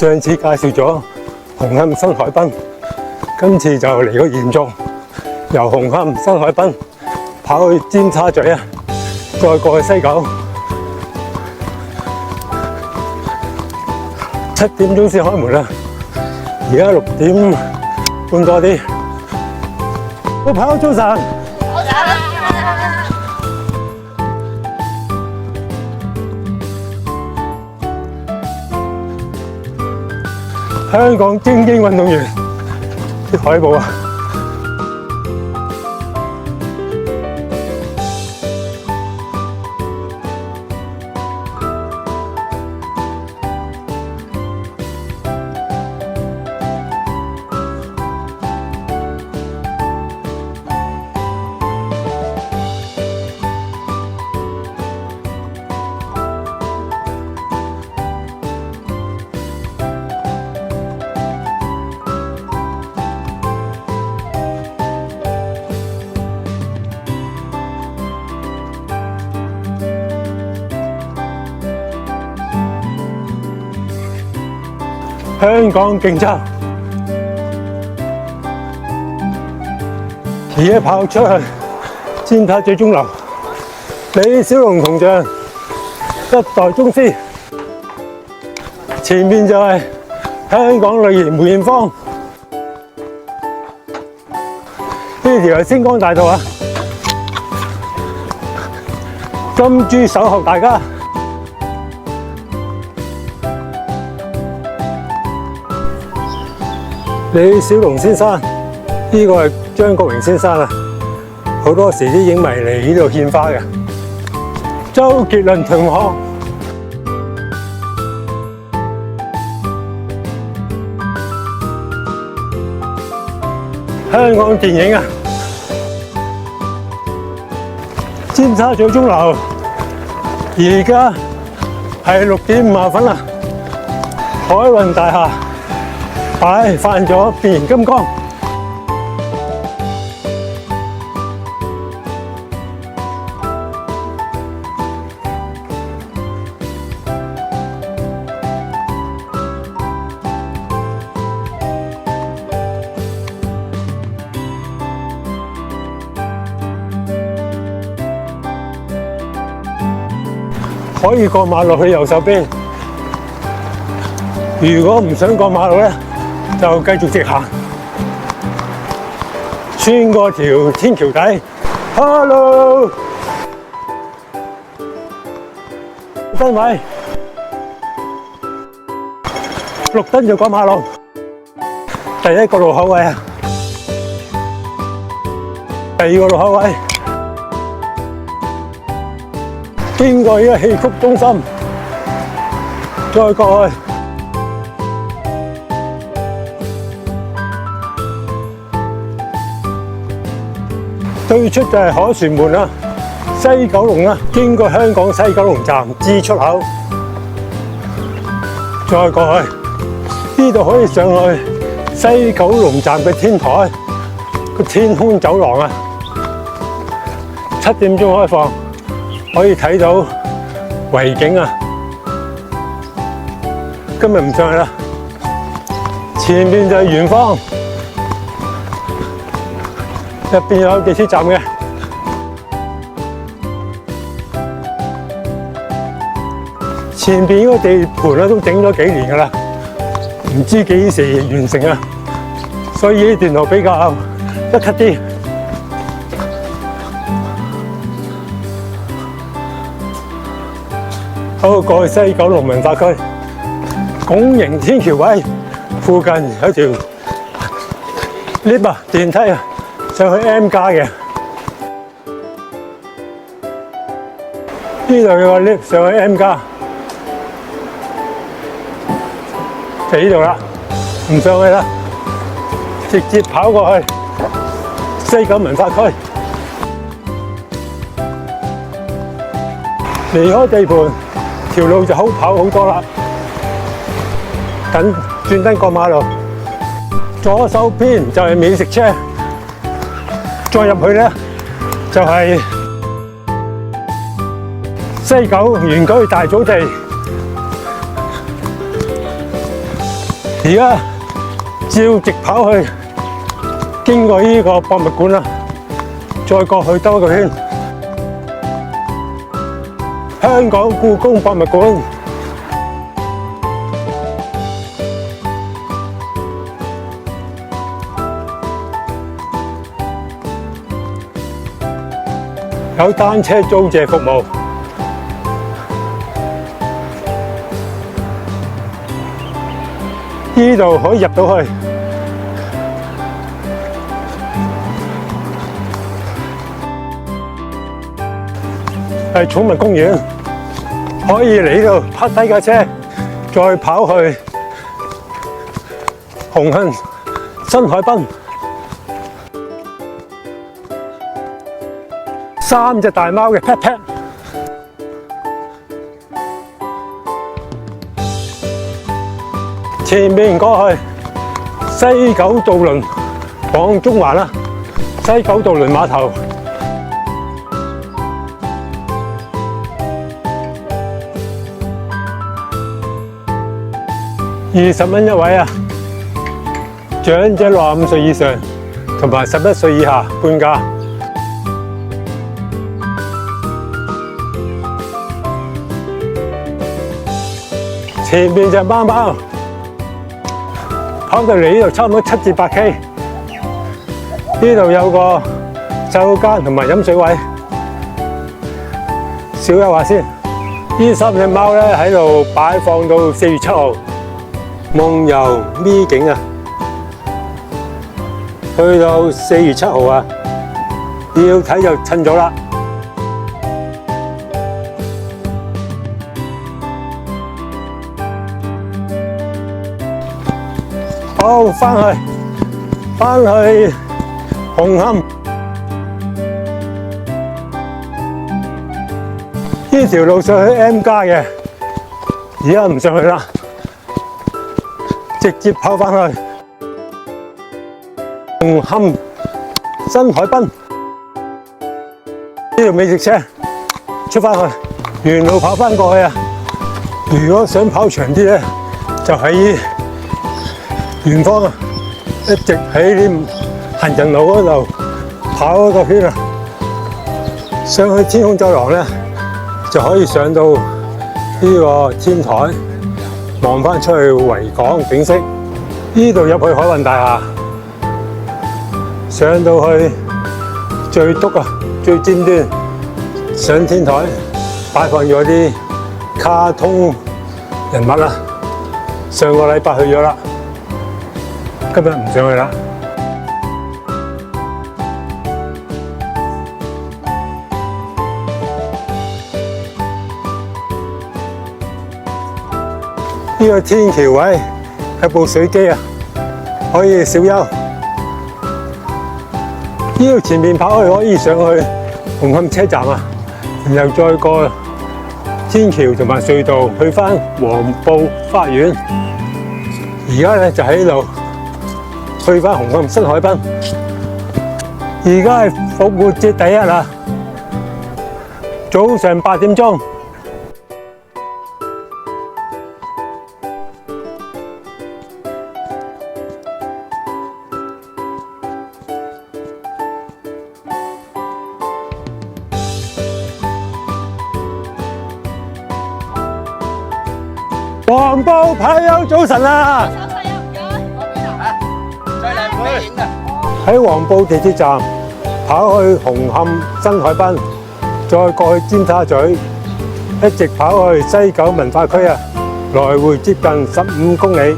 上次介紹咗紅磡新海濱，今次就嚟個延續，由紅磡新海濱跑去尖沙咀啊，再過去西九。7點鐘先開門啦，而家6點半多啲。我跑早晨。香港精英運動員啲海報啊！香港競爭，而家跑出去尖沙咀鐘樓，李小龍銅像一代宗師，前面就係香港女兒梅艷芳，呢條係星光大道啊！金豬守候大家。李小龍先生，呢個係張國榮先生啊！好多時啲影迷嚟呢度獻花嘅。周杰倫同學，香港電影啊！尖沙咀鐘樓，而家係6點50分啦。海運大廈。擺翻咗變形金剛，可以過馬路去右手邊。如果唔想過馬路咧，就繼續直行，穿過條天橋底。Hello， 燈位，綠燈就過馬路。第一個路口位啊，第二個路口位，經過呢個戲曲中心，再過去。對出就係凱旋門啦，西九龍啦，經過香港西九龍站 G 出口，再過去呢度可以上去西九龍站嘅天台個天空走廊啊。7點鐘開放，可以睇到維景啊。今日唔上去啦，前面就係圓方。入邊有地鐵站嘅，前邊嗰個地盤咧都整咗幾年㗎啦，唔知幾時完成啊，所以呢段路比較一級啲。好，過去西九龍文化區，拱形天橋位附近有條 lift 啊，電梯啊。上去 M+ 嘅，呢度有個 lift 上去 M+，就呢度啦，唔上去啦，直接跑過去西九文化區，離開地盤，條路就好跑好多啦。等轉燈過馬路，左手邊就係美食車。再入去咧，就係西九園區大草地，而家照直跑去，經過呢個博物館啦，再過去兜一個圈。香港故宮博物館。有單車租借服務。呢度可以入到去。係寵物公園，可以嚟呢度泊低架車，再跑去紅磡新海濱。3隻大貓嘅 pet pet。前面過去西九渡輪往中環啦，西九渡輪碼頭。20蚊一位啊！長者65歲以上同埋11歲以下半價。前面隻貓貓跑到嚟呢度差唔多7至8 K。呢度有個洗手間同埋飲水位，小休下先。呢3隻貓咧喺度擺放到4月7號。夢遊咪境啊，去到4月7號啊，要睇就趁早啦。好，翻去紅磡。呢條路上去 M+ 嘅，而家唔上去啦。直接跑返去紅磡新海濱呢條美食車出返去，沿路跑返過去啊！如果想跑長啲咧，就喺遠方啊，一直喺啲行人路嗰度跑一個圈啊！上去天空走廊咧，就可以上到呢個天台。望返出去維港景色，呢度入去海運大廈，上到去最篤啊，最尖端上天台，擺放咗啲卡通人物啦。上個禮拜去咗啦，今日唔上去啦。呢個天橋位係部水機啊，可以小休。呢度前面跑去可以上去紅磡車站啊，然後再過天橋同埋隧道去返黃埔花園。而家咧就喺度去返紅磡新海濱。而家係復活節第一啦，早上8點鐘。黃埔跑友早晨啊！喺黃埔地鐵站跑去紅磡新海濱，再過去尖沙咀，一直跑去西九文化區啊，來回接近15公里。